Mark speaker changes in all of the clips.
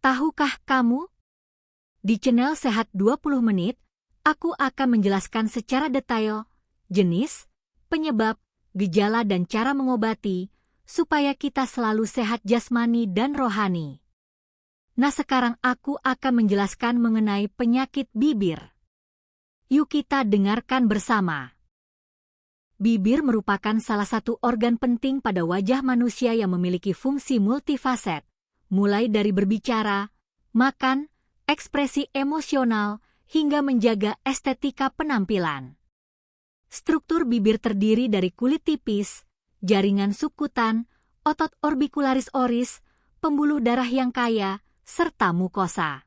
Speaker 1: Tahukah kamu? Di channel Sehat 20 Menit, aku akan menjelaskan secara detail jenis, penyebab, gejala dan cara mengobati, supaya kita selalu sehat jasmani dan rohani. Nah, sekarang aku akan menjelaskan mengenai penyakit bibir. Yuk kita dengarkan bersama. Bibir merupakan salah satu organ penting pada wajah manusia yang memiliki fungsi multifaset, mulai dari berbicara, makan, ekspresi emosional, hingga menjaga estetika penampilan. Struktur bibir terdiri dari kulit tipis, jaringan subkutan, otot orbicularis oris, pembuluh darah yang kaya, serta mukosa.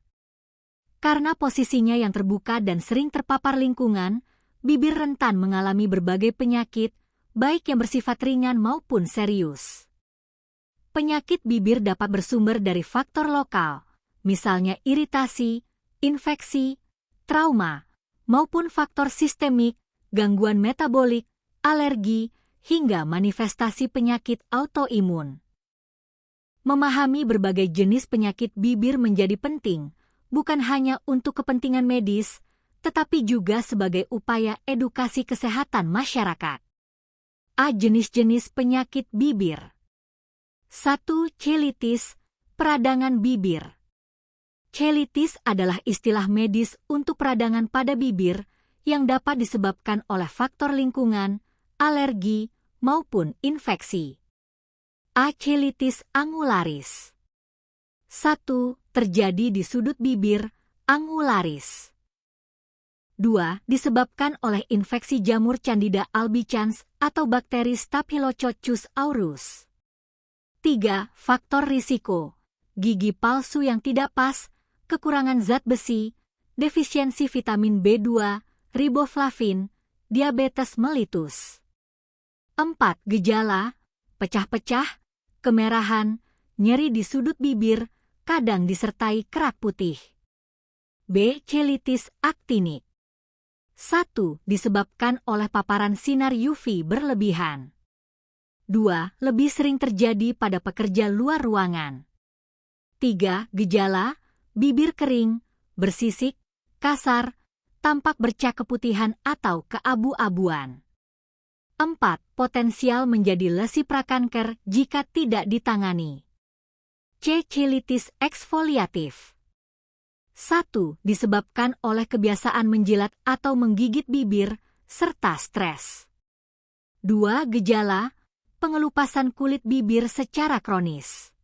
Speaker 1: Karena posisinya yang terbuka dan sering terpapar lingkungan, bibir rentan mengalami berbagai penyakit, baik yang bersifat ringan maupun serius. Penyakit bibir dapat bersumber dari faktor lokal, misalnya iritasi, infeksi, trauma, maupun faktor sistemik, gangguan metabolik, alergi, hingga manifestasi penyakit autoimun. Memahami berbagai jenis penyakit bibir menjadi penting, bukan hanya untuk kepentingan medis, tetapi juga sebagai upaya edukasi kesehatan masyarakat. A. Jenis-jenis penyakit bibir. 1. Cheilitis, peradangan bibir. Cheilitis adalah istilah medis untuk peradangan pada bibir yang dapat disebabkan oleh faktor lingkungan, alergi, maupun infeksi. A. Cheilitis angularis. 1. Terjadi di sudut bibir, angularis. 2. Disebabkan oleh infeksi jamur Candida albicans atau bakteri Staphylococcus aureus. 3. Faktor risiko, gigi palsu yang tidak pas, kekurangan zat besi, defisiensi vitamin B2, riboflavin, diabetes mellitus. 4. Gejala, pecah-pecah, kemerahan, nyeri di sudut bibir, kadang disertai kerak putih. B. Cheilitis actinic. 1. Disebabkan oleh paparan sinar UV berlebihan. 2. Lebih sering terjadi pada pekerja luar ruangan. 3. Gejala, bibir kering, bersisik, kasar, tampak bercak keputihan atau keabu-abuan. 4. Potensial menjadi lesi prakanker jika tidak ditangani. C. Cheilitis eksfoliatif. 1. Disebabkan oleh kebiasaan menjilat atau menggigit bibir, serta stres. 2. Gejala, pengelupasan kulit bibir secara kronis.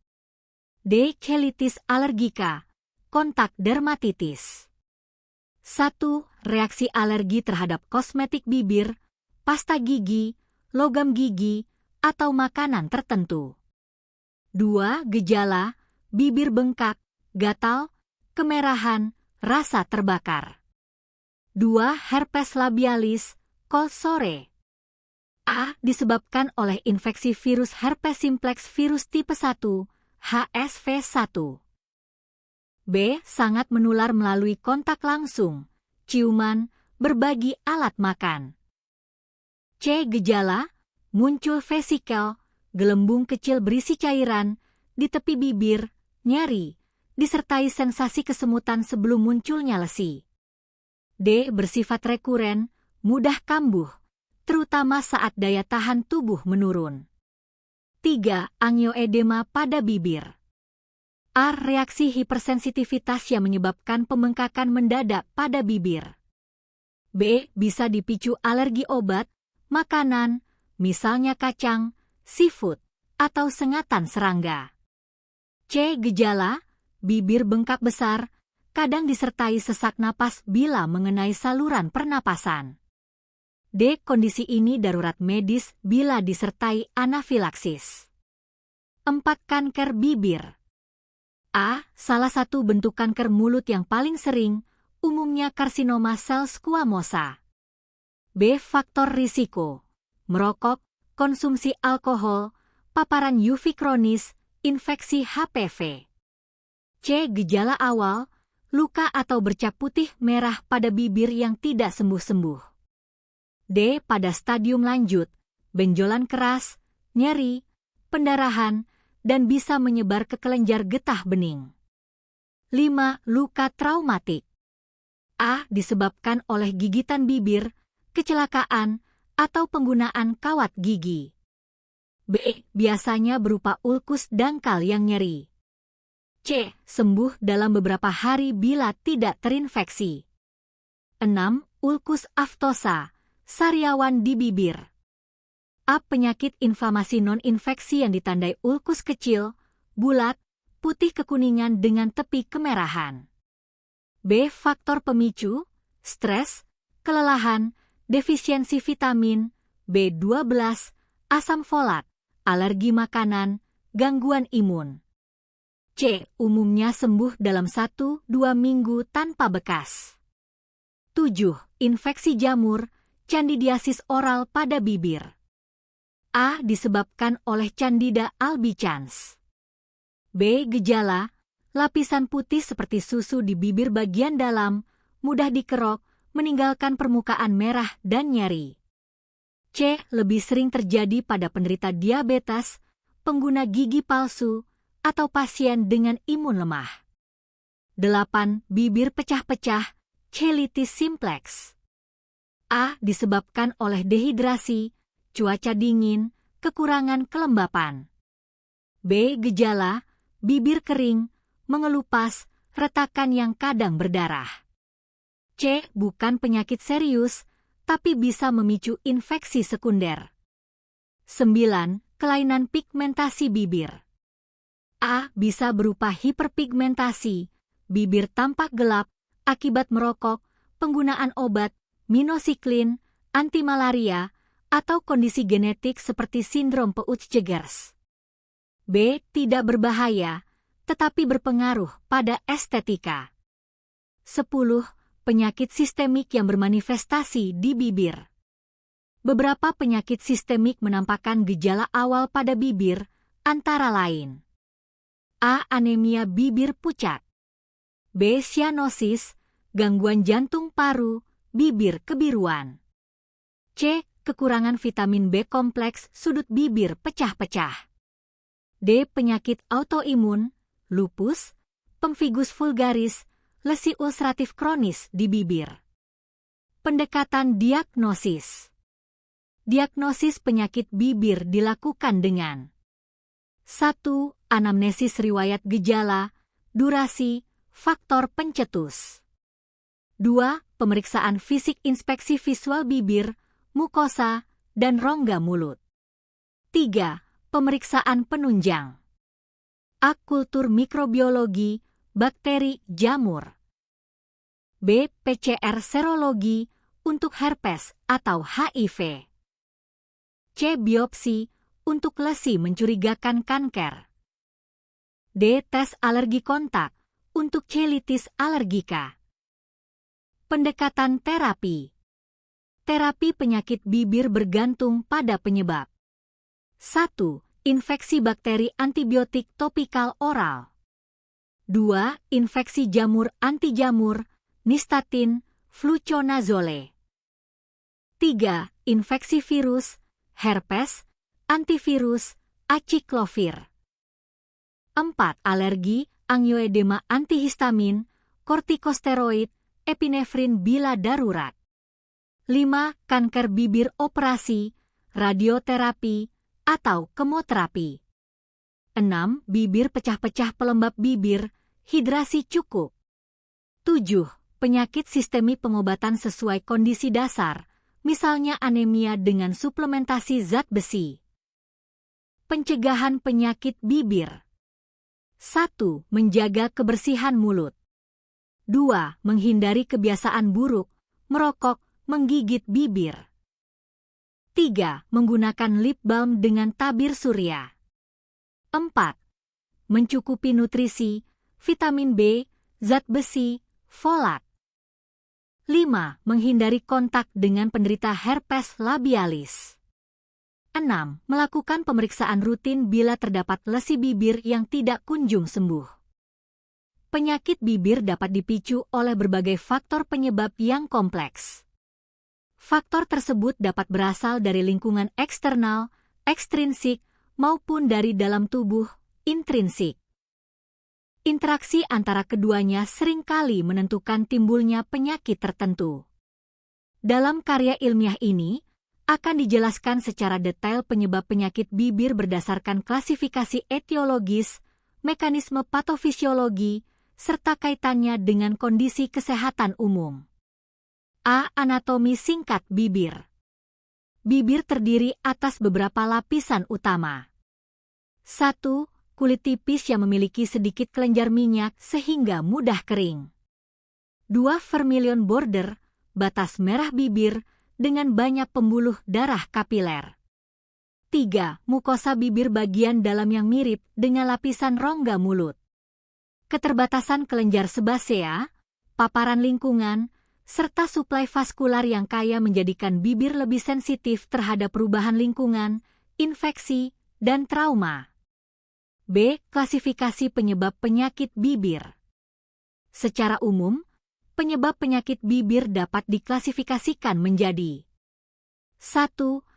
Speaker 1: D. Cheilitis alergika, kontak dermatitis. 1. Reaksi alergi terhadap kosmetik bibir, pasta gigi, logam gigi, atau makanan tertentu. 2. Gejala, bibir bengkak, gatal, kemerahan, rasa terbakar. 2. Herpes labialis, cold sore. A. Disebabkan oleh infeksi virus herpes simplex virus tipe 1, HSV1. B. Sangat menular melalui kontak langsung, ciuman, berbagi alat makan. C. Gejala, muncul vesikel, gelembung kecil berisi cairan, di tepi bibir, nyeri, disertai sensasi kesemutan sebelum munculnya lesi. D. Bersifat rekuren, mudah kambuh, terutama saat daya tahan tubuh menurun. 3. Angioedema pada bibir. A. Reaksi hipersensitivitas yang menyebabkan pembengkakan mendadak pada bibir. B. Bisa dipicu alergi obat, makanan, misalnya kacang, seafood, atau sengatan serangga. C. Gejala, bibir bengkak besar, kadang disertai sesak napas bila mengenai saluran pernapasan. D. Kondisi ini darurat medis bila disertai anafilaksis. 4. Kanker bibir. A. Salah satu bentuk kanker mulut yang paling sering, umumnya karsinoma sel squamosa. B. Faktor risiko, merokok, konsumsi alkohol, paparan UV kronis, infeksi HPV. C. Gejala awal, luka atau bercak putih merah pada bibir yang tidak sembuh-sembuh. D. Pada stadium lanjut, benjolan keras, nyeri, pendarahan, dan bisa menyebar ke kelenjar getah bening. 5. Luka traumatik. A. Disebabkan oleh gigitan bibir, kecelakaan, atau penggunaan kawat gigi. B. Biasanya berupa ulkus dangkal yang nyeri. C. Sembuh dalam beberapa hari bila tidak terinfeksi. 6. Ulkus aftosa, sariawan di bibir. A. Penyakit inflamasi non-infeksi yang ditandai ulkus kecil, bulat, putih kekuningan dengan tepi kemerahan. B. Faktor pemicu, stres, kelelahan, defisiensi vitamin, B12, asam folat, alergi makanan, gangguan imun. C. Umumnya sembuh dalam 1-2 minggu tanpa bekas. 7. Infeksi jamur, candidiasis oral pada bibir. A. Disebabkan oleh Candida albicans. B. Gejala, lapisan putih seperti susu di bibir bagian dalam, mudah dikerok, meninggalkan permukaan merah dan nyeri. C. Lebih sering terjadi pada penderita diabetes, pengguna gigi palsu, atau pasien dengan imun lemah. 8. Bibir pecah-pecah, cheilitis simplex. A. Disebabkan oleh dehidrasi, cuaca dingin, kekurangan kelembapan. B. Gejala, bibir kering, mengelupas, retakan yang kadang berdarah. C. Bukan penyakit serius, tapi bisa memicu infeksi sekunder. 9. Kelainan pigmentasi bibir. A. Bisa berupa hiperpigmentasi, bibir tampak gelap, akibat merokok, penggunaan obat, minocycline, antimalaria, atau kondisi genetik seperti sindrom Peutz-Jeghers. B. Tidak berbahaya, tetapi berpengaruh pada estetika. 10. Penyakit sistemik yang bermanifestasi di bibir. Beberapa penyakit sistemik menampakkan gejala awal pada bibir, antara lain: A. Anemia bibir pucat. B. Cyanosis, gangguan jantung paru, bibir kebiruan. C. Kekurangan vitamin B kompleks sudut bibir pecah-pecah. D. Penyakit autoimun, lupus, pemphigus vulgaris, lesi ulceratif kronis di bibir. Pendekatan diagnosis. Diagnosis penyakit bibir dilakukan dengan 1. Anamnesis riwayat gejala, durasi, faktor pencetus. 2. Pemeriksaan fisik inspeksi visual bibir, mukosa, dan rongga mulut. 3. Pemeriksaan penunjang. A. Kultur mikrobiologi, bakteri, jamur. B. PCR serologi untuk herpes atau HIV. C. Biopsi untuk lesi mencurigakan kanker. D. Tes alergi kontak untuk cheilitis alergika. Pendekatan terapi. Terapi penyakit bibir bergantung pada penyebab. 1. Infeksi bakteri antibiotik topikal oral. 2. Infeksi jamur anti-jamur, nystatin, fluconazole. 3. Infeksi virus, herpes, antivirus, aciclovir. 4. Alergi, angioedema antihistamin, kortikosteroid, epinefrin bila darurat. 5. Kanker bibir operasi, radioterapi, atau kemoterapi. 6. Bibir pecah-pecah pelembab bibir, hidrasi cukup. 7. Penyakit sistemik pengobatan sesuai kondisi dasar, misalnya anemia dengan suplementasi zat besi. Pencegahan penyakit bibir. 1. Menjaga kebersihan mulut. 2. Menghindari kebiasaan buruk, merokok, menggigit bibir. 3. Menggunakan lip balm dengan tabir surya. 4. Mencukupi nutrisi, vitamin B, zat besi, folat. 5. Menghindari kontak dengan penderita herpes labialis. 6. Melakukan pemeriksaan rutin bila terdapat lesi bibir yang tidak kunjung sembuh. Penyakit bibir dapat dipicu oleh berbagai faktor penyebab yang kompleks. Faktor tersebut dapat berasal dari lingkungan eksternal, ekstrinsik, maupun dari dalam tubuh, intrinsik. Interaksi antara keduanya seringkali menentukan timbulnya penyakit tertentu. Dalam karya ilmiah ini, akan dijelaskan secara detail penyebab penyakit bibir berdasarkan klasifikasi etiologis, mekanisme patofisiologi, serta kaitannya dengan kondisi kesehatan umum. A. Anatomi singkat bibir. Bibir terdiri atas beberapa lapisan utama. 1. Kulit tipis yang memiliki sedikit kelenjar minyak sehingga mudah kering. 2. Vermilion border, batas merah bibir, dengan banyak pembuluh darah kapiler. 3. Mukosa bibir bagian dalam yang mirip dengan lapisan rongga mulut. Keterbatasan kelenjar sebasea, paparan lingkungan, serta suplai vaskular yang kaya menjadikan bibir lebih sensitif terhadap perubahan lingkungan, infeksi, dan trauma. B. Klasifikasi penyebab penyakit bibir. Secara umum, penyebab penyakit bibir dapat diklasifikasikan menjadi 1.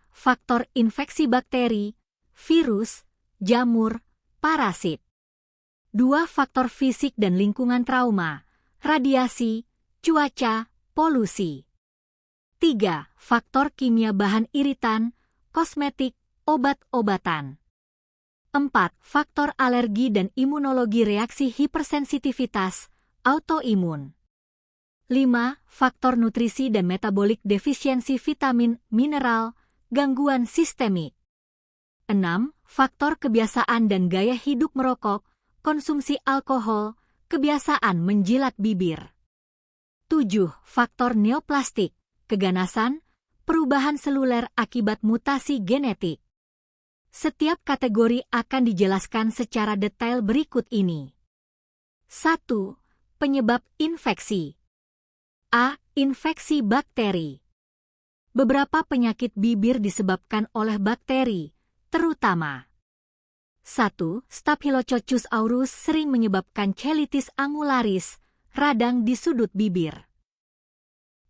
Speaker 1: Faktor infeksi bakteri, virus, jamur, parasit. 2. Faktor fisik dan lingkungan trauma, radiasi, cuaca, polusi. 3. Faktor kimia bahan iritan, kosmetik, obat-obatan. 4. Faktor alergi dan imunologi reaksi hipersensitivitas, autoimun. 5. Faktor nutrisi dan metabolik defisiensi vitamin, mineral, gangguan sistemik. 6. Faktor kebiasaan dan gaya hidup merokok, konsumsi alkohol, kebiasaan menjilat bibir. 7. Faktor neoplastik, keganasan, perubahan seluler akibat mutasi genetik. Setiap kategori akan dijelaskan secara detail berikut ini. 1. Penyebab infeksi. A. Infeksi bakteri. Beberapa penyakit bibir disebabkan oleh bakteri, terutama 1. Staphylococcus aureus sering menyebabkan cheilitis angularis, radang di sudut bibir.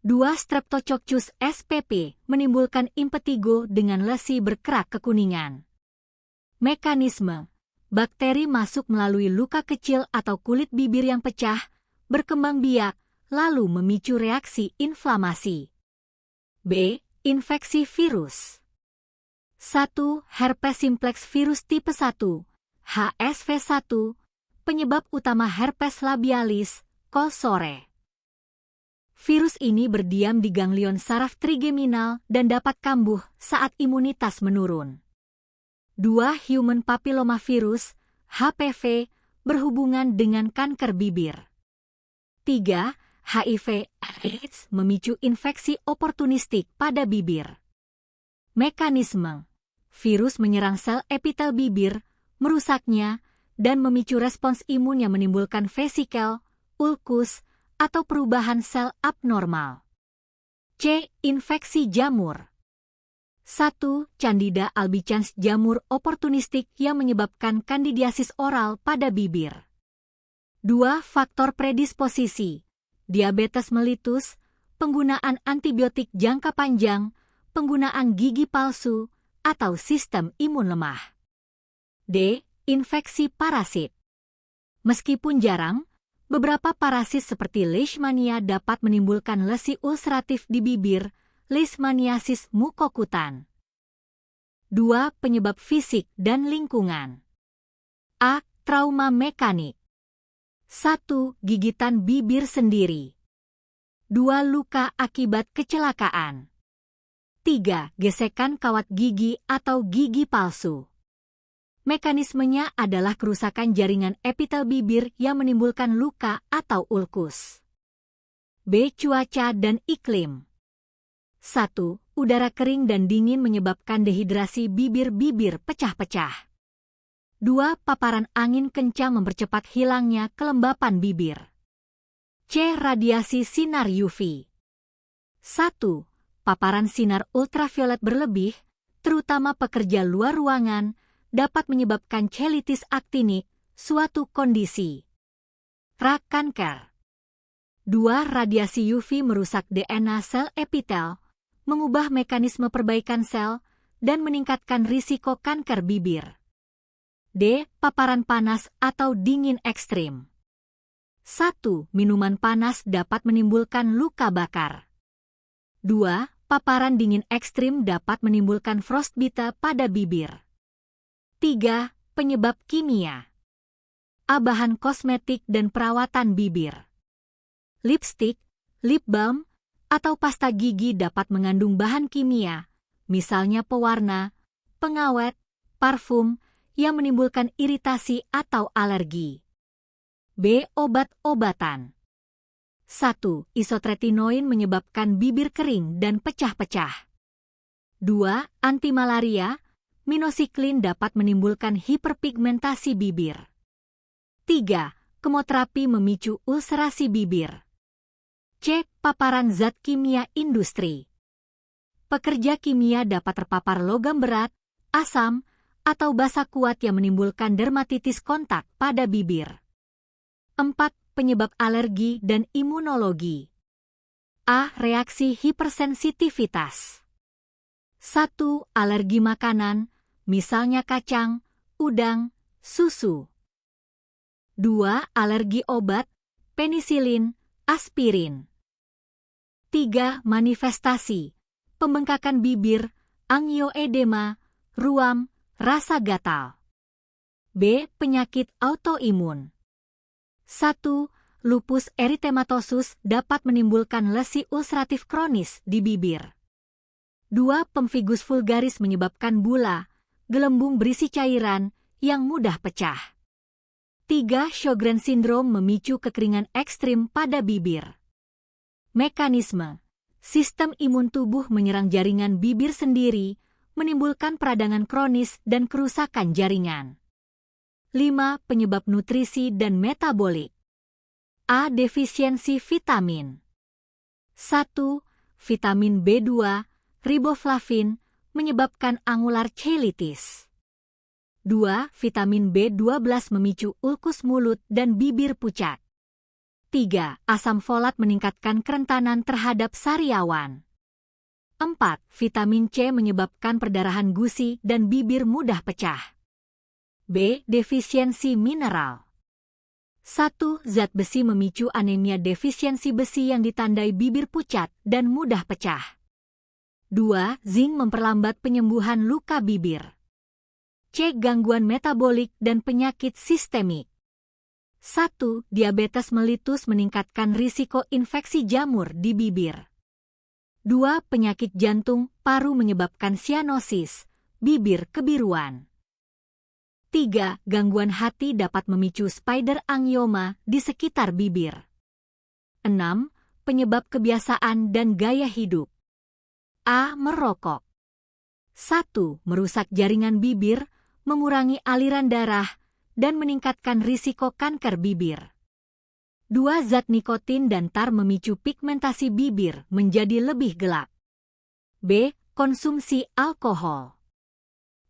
Speaker 1: 2. Streptococcus spp menimbulkan impetigo dengan lesi berkerak kekuningan. Mekanisme: bakteri masuk melalui luka kecil atau kulit bibir yang pecah, berkembang biak, lalu memicu reaksi inflamasi. B. Infeksi virus. 1. Herpes simplex virus tipe 1, HSV1, penyebab utama herpes labialis, kol sore. Virus ini berdiam di ganglion saraf trigeminal dan dapat kambuh saat imunitas menurun. 2. Human papillomavirus, HPV, berhubungan dengan kanker bibir. 3. HIV/AIDS memicu infeksi oportunistik pada bibir. Mekanisme: virus menyerang sel epitel bibir, merusaknya, dan memicu respons imun yang menimbulkan vesikel, ulkus, atau perubahan sel abnormal. C. Infeksi jamur. 1. Candida albicans jamur oportunistik yang menyebabkan kandidiasis oral pada bibir. 2. Faktor predisposisi, diabetes mellitus, penggunaan antibiotik jangka panjang, penggunaan gigi palsu, atau sistem imun lemah. D. Infeksi parasit. Meskipun jarang, beberapa parasit seperti leishmania dapat menimbulkan lesi ulceratif di bibir, leishmaniasis mukokutan. 2. Penyebab fisik dan lingkungan. A. Trauma mekanik. 1. Gigitan bibir sendiri. 2. Luka akibat kecelakaan. 3. Gesekan kawat gigi atau gigi palsu. Mekanismenya adalah kerusakan jaringan epitel bibir yang menimbulkan luka atau ulkus. B. Cuaca dan iklim. 1. Udara kering dan dingin menyebabkan dehidrasi bibir-bibir pecah-pecah. 2. Paparan angin kencang mempercepat hilangnya kelembapan bibir. C. Radiasi sinar UV. 1. Paparan sinar ultraviolet berlebih, terutama pekerja luar ruangan, dapat menyebabkan cheilitis aktinik, suatu kondisi rak kanker. 2. Radiasi UV merusak DNA sel epitel, mengubah mekanisme perbaikan sel, dan meningkatkan risiko kanker bibir. D. Paparan panas atau dingin ekstrim. 1. Minuman panas dapat menimbulkan luka bakar. 2. Paparan dingin ekstrim dapat menimbulkan frostbite pada bibir. 3. Penyebab kimia. A. Bahan kosmetik dan perawatan bibir. Lipstik, lip balm, atau pasta gigi dapat mengandung bahan kimia, misalnya pewarna, pengawet, parfum, yang menimbulkan iritasi atau alergi. B. Obat-obatan. 1. Isotretinoin menyebabkan bibir kering dan pecah-pecah. 2. Antimalaria, minocycline dapat menimbulkan hiperpigmentasi bibir. 3. Kemoterapi memicu ulcerasi bibir. C. Paparan zat kimia industri. Pekerja kimia dapat terpapar logam berat, asam, atau basa kuat yang menimbulkan dermatitis kontak pada bibir. 4. Penyebab alergi dan imunologi. A. Reaksi hipersensitivitas. 1. Alergi makanan, misalnya kacang, udang, susu. 2. Alergi obat, penisilin, aspirin. 3. Manifestasi, pembengkakan bibir, angioedema, ruam, rasa gatal. B. Penyakit autoimun. 1. Lupus eritematosus dapat menimbulkan lesi ulceratif kronis di bibir. 2. Pemphigus vulgaris menyebabkan bula, gelembung berisi cairan yang mudah pecah. 3. Sjogren syndrome memicu kekeringan ekstrim pada bibir. Mekanisme. Sistem imun tubuh menyerang jaringan bibir sendiri, menimbulkan peradangan kronis dan kerusakan jaringan. 5. Penyebab nutrisi dan metabolik. A. Defisiensi vitamin. 1. Vitamin B2, riboflavin, menyebabkan angular cheilitis. 2. Vitamin B12 memicu ulkus mulut dan bibir pucat. 3. Asam folat meningkatkan kerentanan terhadap sariawan. 4. Vitamin C menyebabkan perdarahan gusi dan bibir mudah pecah. B. Defisiensi mineral. 1. Zat besi memicu anemia defisiensi besi yang ditandai bibir pucat dan mudah pecah. 2. Zinc memperlambat penyembuhan luka bibir. C. Gangguan metabolik dan penyakit sistemik. 1. Diabetes mellitus meningkatkan risiko infeksi jamur di bibir. 2. Penyakit jantung paru menyebabkan sianosis, bibir kebiruan. 3. Gangguan hati dapat memicu spider angioma di sekitar bibir. 6. Penyebab kebiasaan dan gaya hidup. A. Merokok. 1. Merusak jaringan bibir, mengurangi aliran darah, dan meningkatkan risiko kanker bibir. 2. Zat nikotin dan tar memicu pigmentasi bibir menjadi lebih gelap. B. Konsumsi alkohol.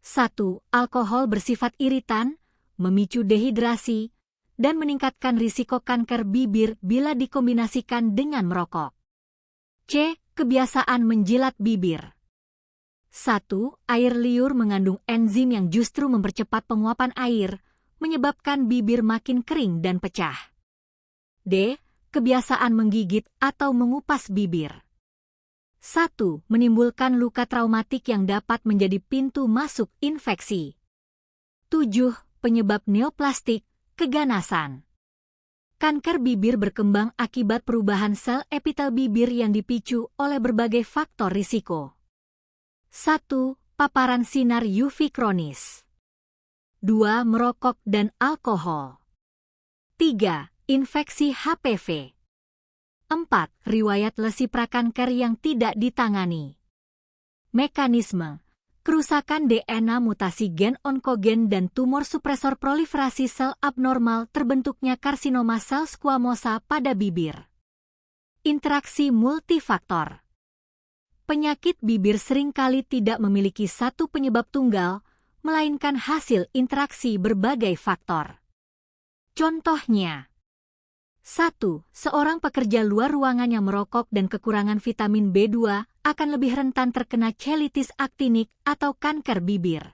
Speaker 1: 1. Alkohol bersifat iritan, memicu dehidrasi, dan meningkatkan risiko kanker bibir bila dikombinasikan dengan merokok. C. Kebiasaan menjilat bibir. 1. Air liur mengandung enzim yang justru mempercepat penguapan air, menyebabkan bibir makin kering dan pecah. D. Kebiasaan menggigit atau mengupas bibir. 1. Menimbulkan luka traumatik yang dapat menjadi pintu masuk infeksi. 7. Penyebab neoplastik, keganasan. Kanker bibir berkembang akibat perubahan sel epitel bibir yang dipicu oleh berbagai faktor risiko. 1. Paparan sinar UV kronis. 2. Merokok dan alkohol. 3. Infeksi HPV. 4. Riwayat lesi prakanker yang tidak ditangani. Mekanisme. Kerusakan DNA mutasi gen onkogen dan tumor supresor proliferasi sel abnormal terbentuknya karsinoma sel squamosa pada bibir. Interaksi multifaktor. Penyakit bibir seringkali tidak memiliki satu penyebab tunggal, melainkan hasil interaksi berbagai faktor. Contohnya, 1. Seorang pekerja luar ruangan yang merokok dan kekurangan vitamin B2 akan lebih rentan terkena cheilitis aktinik atau kanker bibir.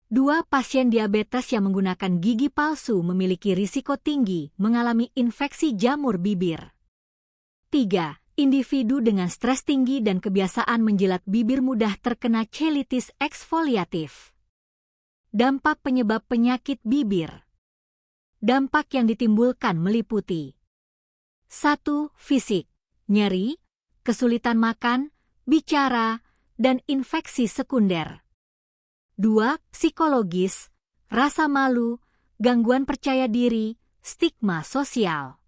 Speaker 1: 2. Pasien diabetes yang menggunakan gigi palsu memiliki risiko tinggi mengalami infeksi jamur bibir. 3. Individu dengan stres tinggi dan kebiasaan menjilat bibir mudah terkena cheilitis eksfoliatif. Dampak penyebab penyakit bibir. Dampak yang ditimbulkan meliputi 1. Fisik, nyeri, kesulitan makan, bicara, dan infeksi sekunder. 2. Psikologis, rasa malu, gangguan percaya diri, stigma sosial.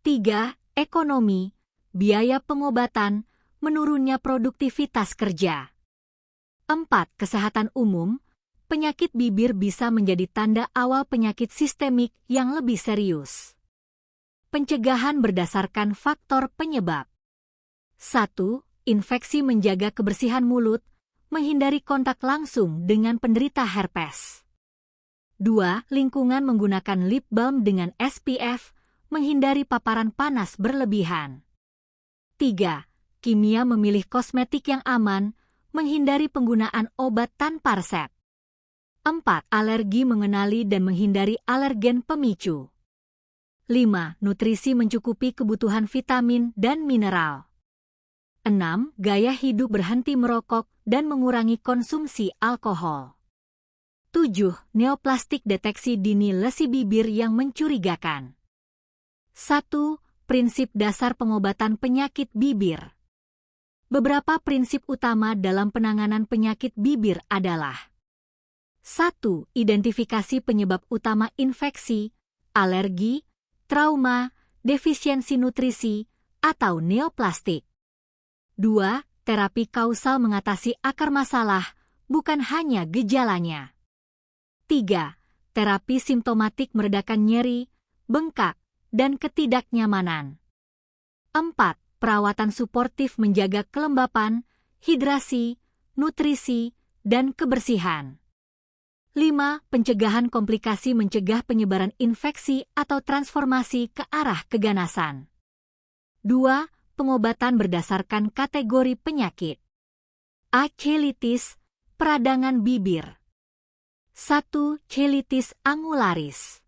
Speaker 1: 3. Ekonomi, biaya pengobatan, menurunnya produktivitas kerja. 4. Kesehatan umum, penyakit bibir bisa menjadi tanda awal penyakit sistemik yang lebih serius. Pencegahan berdasarkan faktor penyebab. 1. Infeksi menjaga kebersihan mulut, menghindari kontak langsung dengan penderita herpes. 2. Lingkungan menggunakan lip balm dengan SPF, menghindari paparan panas berlebihan. 3. Kimia memilih kosmetik yang aman, menghindari penggunaan obat tanpa resep. 4. Alergi mengenali dan menghindari alergen pemicu. 5. Nutrisi mencukupi kebutuhan vitamin dan mineral. 6. Gaya hidup berhenti merokok dan mengurangi konsumsi alkohol. 7. Neoplastik deteksi dini lesi bibir yang mencurigakan. 1. Prinsip dasar pengobatan penyakit bibir. Beberapa prinsip utama dalam penanganan penyakit bibir adalah 1. Identifikasi penyebab utama infeksi, alergi, trauma, defisiensi nutrisi, atau neoplastik. 2. Terapi kausal mengatasi akar masalah, bukan hanya gejalanya. 3. Terapi simptomatik meredakan nyeri, bengkak, dan ketidaknyamanan. 4. Perawatan suportif menjaga kelembapan, hidrasi, nutrisi, dan kebersihan. 5. Pencegahan komplikasi mencegah penyebaran infeksi atau transformasi ke arah keganasan. 2. Pengobatan berdasarkan kategori penyakit. A. Cheilitis, peradangan bibir. 1. Cheilitis angularis.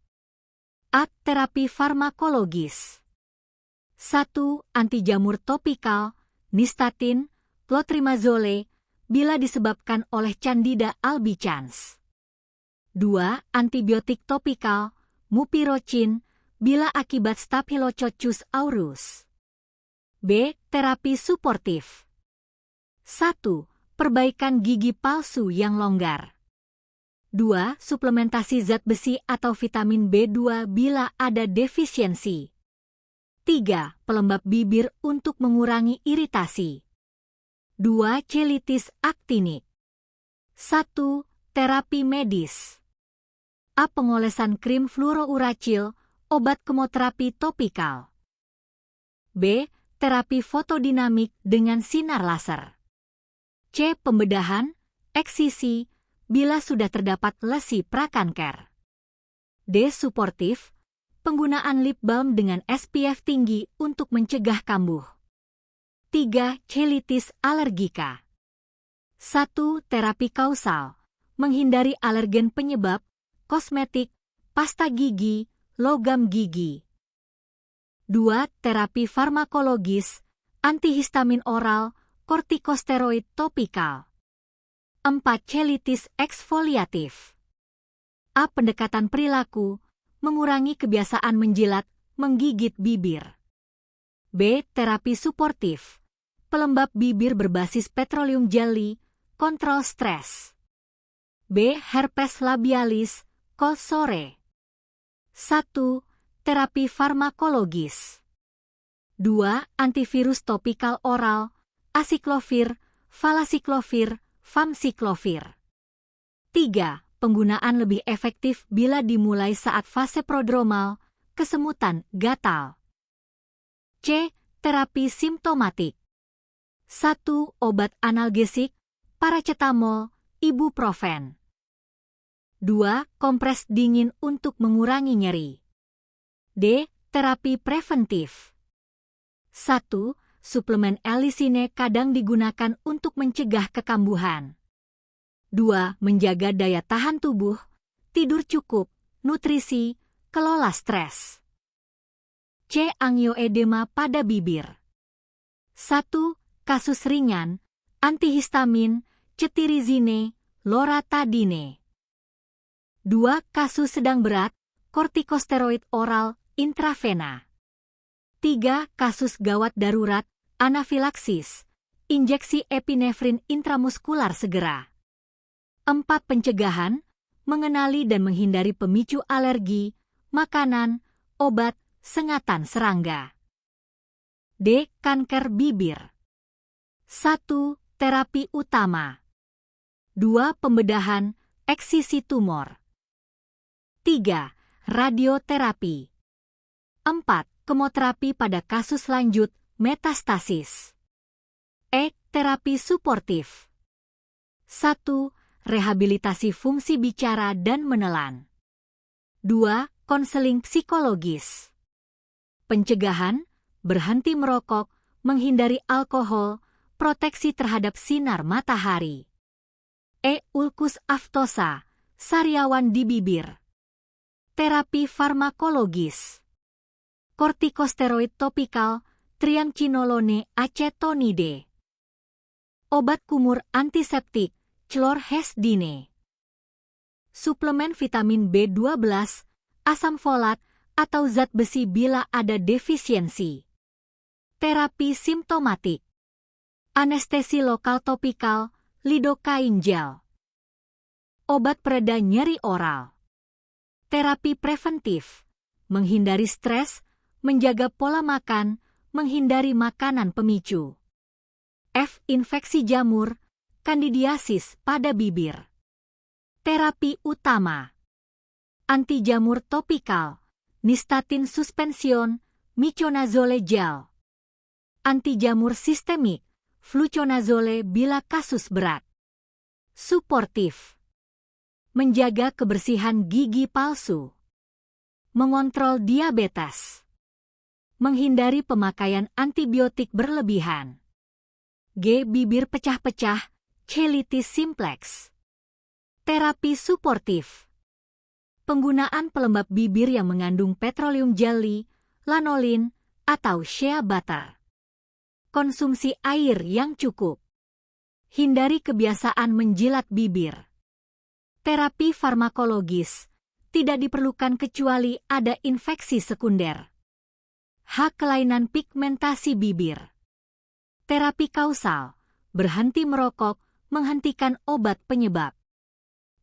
Speaker 1: A. Terapi farmakologis. 1. Anti jamur topikal, nystatin, clotrimazole, bila disebabkan oleh Candida albicans. 2. Antibiotik topikal, mupirocin, bila akibat Staphylococcus aureus. B. Terapi suportif. 1. Perbaikan gigi palsu yang longgar. 2. Suplementasi zat besi atau vitamin B2 bila ada defisiensi. 3. Pelembab bibir untuk mengurangi iritasi. 2. Cheilitis aktinik. 1. Terapi medis. A. Pengolesan krim fluorouracil, obat kemoterapi topikal. B. Terapi fotodinamik dengan sinar laser. C. Pembedahan, eksisi, bila sudah terdapat lesi prakanker. D. Suportif, penggunaan lip balm dengan SPF tinggi untuk mencegah kambuh. 3. Cheilitis alergika. 1. Terapi kausal, menghindari alergen penyebab, kosmetik, pasta gigi, logam gigi. 2. Terapi farmakologis, antihistamin oral, kortikosteroid topikal. 4. Cheilitis eksfoliatif. A. Pendekatan perilaku, mengurangi kebiasaan menjilat, menggigit bibir. B. Terapi suportif, pelembab bibir berbasis petroleum jelly, kontrol stres. B. Herpes labialis, cold sore. 1. Terapi farmakologis. 2. Antivirus topikal oral, asiklovir, valasiklovir, famsiklovir. 3. Penggunaan lebih efektif bila dimulai saat fase prodromal, kesemutan, gatal. C. Terapi simptomatik. 1. Obat analgesik, paracetamol, ibuprofen. 2. Kompres dingin untuk mengurangi nyeri. D. Terapi preventif. 1. Suplemen L-lisine kadang digunakan untuk mencegah kekambuhan. 2. Menjaga daya tahan tubuh, tidur cukup, nutrisi, kelola stres. C. Angioedema pada bibir. 1. Kasus ringan, antihistamin, cetirizine, loratadine. 2. Kasus sedang berat, kortikosteroid oral, intravena. 3. Kasus gawat darurat, anafilaksis, injeksi epinefrin intramuskular segera. 4. Pencegahan, mengenali dan menghindari pemicu alergi, makanan, obat, sengatan serangga. D. Kanker bibir. 1. Terapi utama. 2. Pembedahan, eksisi tumor. 3. Radioterapi. 4. Kemoterapi pada kasus lanjut, metastasis. E. Terapi suportif. 1. Rehabilitasi fungsi bicara dan menelan. 2. Konseling psikologis. Pencegahan, berhenti merokok, menghindari alkohol, proteksi terhadap sinar matahari. E. Ulkus aftosa, sariawan di bibir. Terapi farmakologis. Kortikosteroid topikal, triamcinolone acetonide. Obat kumur antiseptik, chlorhexidine. Suplemen vitamin B12, asam folat, atau zat besi bila ada defisiensi. Terapi simptomatik. Anestesi lokal topikal, lidocaine gel. Obat pereda nyeri oral. Terapi preventif. Menghindari stres, menjaga pola makan, menghindari makanan pemicu. F. Infeksi jamur, kandidiasis pada bibir. Terapi utama. Anti jamur topikal, Nystatin suspension, miconazole gel. Anti jamur sistemik, fluconazole bila kasus berat. Suportif. Menjaga kebersihan gigi palsu. Mengontrol diabetes. Menghindari pemakaian antibiotik berlebihan. G. Bibir pecah-pecah, cheilitis simplex. Terapi suportif. Penggunaan pelembab bibir yang mengandung petroleum jelly, lanolin, atau shea butter. Konsumsi air yang cukup. Hindari kebiasaan menjilat bibir. Terapi farmakologis tidak diperlukan kecuali ada infeksi sekunder. H. Kelainan pigmentasi bibir. Terapi kausal, berhenti merokok, menghentikan obat penyebab.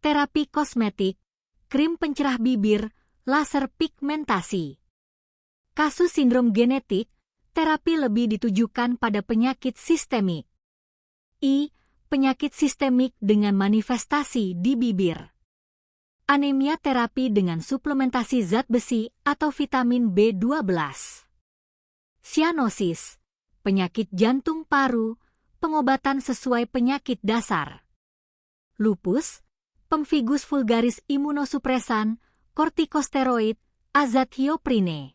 Speaker 1: Terapi kosmetik, krim pencerah bibir, laser pigmentasi. Kasus sindrom genetik, terapi lebih ditujukan pada penyakit sistemik. I. Penyakit sistemik dengan manifestasi di bibir. Anemia terapi dengan suplementasi zat besi atau vitamin B12. Sianosis, penyakit jantung paru, pengobatan sesuai penyakit dasar. Lupus, pemphigus vulgaris imunosupresan, kortikosteroid, azatioprine.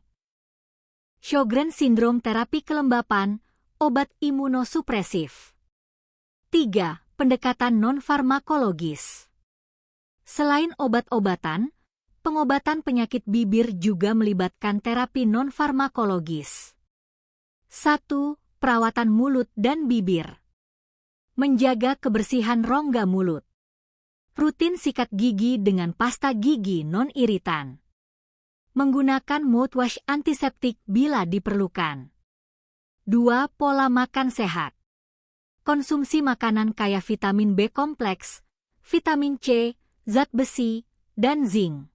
Speaker 1: Sjogren sindrom terapi kelembapan, obat imunosupresif. 3. Pendekatan non-farmakologis. Selain obat-obatan, pengobatan penyakit bibir juga melibatkan terapi non-farmakologis. 1. Perawatan mulut dan bibir. Menjaga kebersihan rongga mulut. Rutin sikat gigi dengan pasta gigi non-iritan. Menggunakan mouthwash antiseptik bila diperlukan. 2. Pola makan sehat. Konsumsi makanan kaya vitamin B kompleks, vitamin C, zat besi, dan zinc.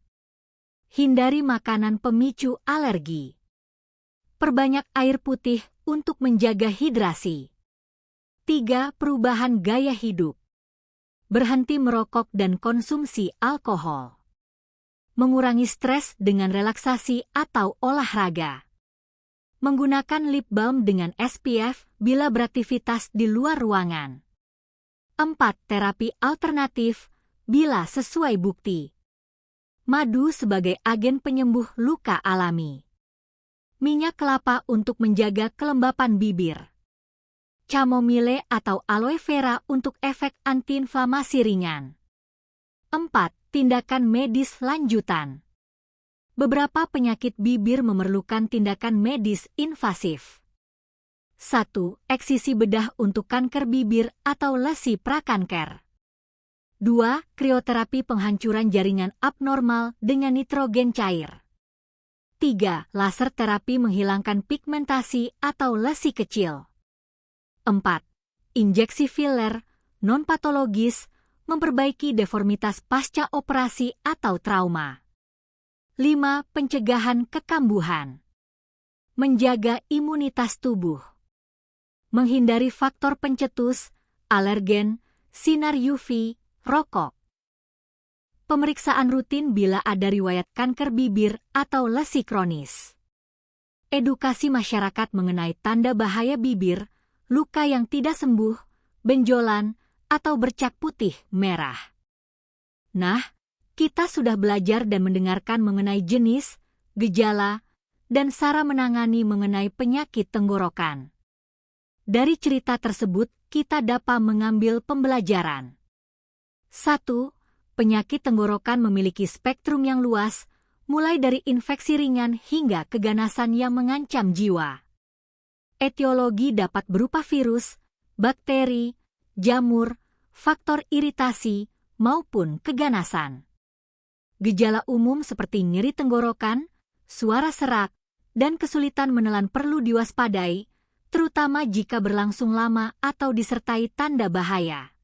Speaker 1: Hindari makanan pemicu alergi. Perbanyak air putih untuk menjaga hidrasi. 3. Perubahan gaya hidup. Berhenti merokok dan konsumsi alkohol. Mengurangi stres dengan relaksasi atau olahraga. Menggunakan lip balm dengan SPF bila beraktivitas di luar ruangan. 4. Terapi alternatif bila sesuai bukti. Madu sebagai agen penyembuh luka alami. Minyak kelapa untuk menjaga kelembapan bibir. chamomile atau aloe vera untuk efek antiinflamasi ringan. 4. Tindakan medis lanjutan. Beberapa penyakit bibir memerlukan tindakan medis invasif. 1. Eksisi bedah untuk kanker bibir atau lesi prakanker. 2. Krioterapi penghancuran jaringan abnormal dengan nitrogen cair. 3. Laser terapi menghilangkan pigmentasi atau lesi kecil. 4. Injeksi filler, non-patologis, memperbaiki deformitas pasca operasi atau trauma. 5. Pencegahan kekambuhan. Menjaga imunitas tubuh. Menghindari faktor pencetus, alergen, sinar UV, rokok. Pemeriksaan rutin bila ada riwayat kanker bibir atau lesi kronis. Edukasi masyarakat mengenai tanda bahaya bibir, luka yang tidak sembuh, benjolan, atau bercak putih merah. Nah, kita sudah belajar dan mendengarkan mengenai jenis, gejala, dan cara menangani mengenai penyakit tenggorokan. Dari cerita tersebut, kita dapat mengambil pembelajaran. 1. Penyakit tenggorokan memiliki spektrum yang luas, mulai dari infeksi ringan hingga keganasan yang mengancam jiwa. Etiologi dapat berupa virus, bakteri, jamur, faktor iritasi, maupun keganasan. Gejala umum seperti nyeri tenggorokan, suara serak, dan kesulitan menelan perlu diwaspadai, terutama jika berlangsung lama atau disertai tanda bahaya.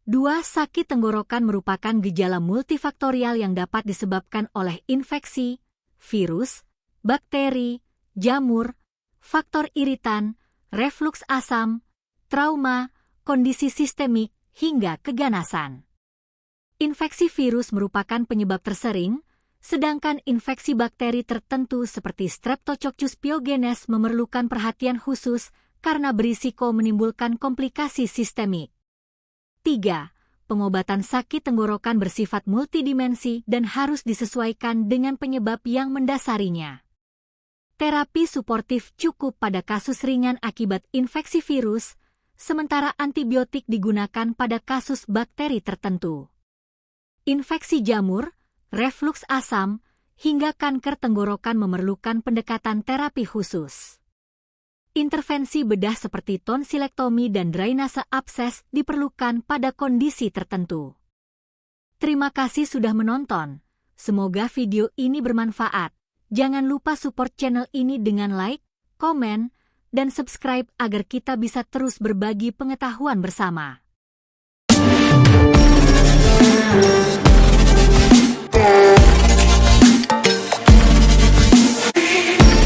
Speaker 1: 2. Sakit tenggorokan merupakan gejala multifaktorial yang dapat disebabkan oleh infeksi, virus, bakteri, jamur, faktor iritan, refluks asam, trauma, kondisi sistemik, hingga keganasan. Infeksi virus merupakan penyebab tersering, sedangkan infeksi bakteri tertentu seperti Streptococcus pyogenes memerlukan perhatian khusus karena berisiko menimbulkan komplikasi sistemik. 3. Pengobatan sakit tenggorokan bersifat multidimensi dan harus disesuaikan dengan penyebab yang mendasarinya. Terapi suportif cukup pada kasus ringan akibat infeksi virus, sementara antibiotik digunakan pada kasus bakteri tertentu. Infeksi jamur, refluks asam, hingga kanker tenggorokan memerlukan pendekatan terapi khusus. Intervensi bedah seperti tonsilektomi dan drainase abses diperlukan pada kondisi tertentu. Terima kasih sudah menonton. Semoga video ini bermanfaat. Jangan lupa support channel ini dengan like, komen, dan subscribe agar kita bisa terus berbagi pengetahuan bersama.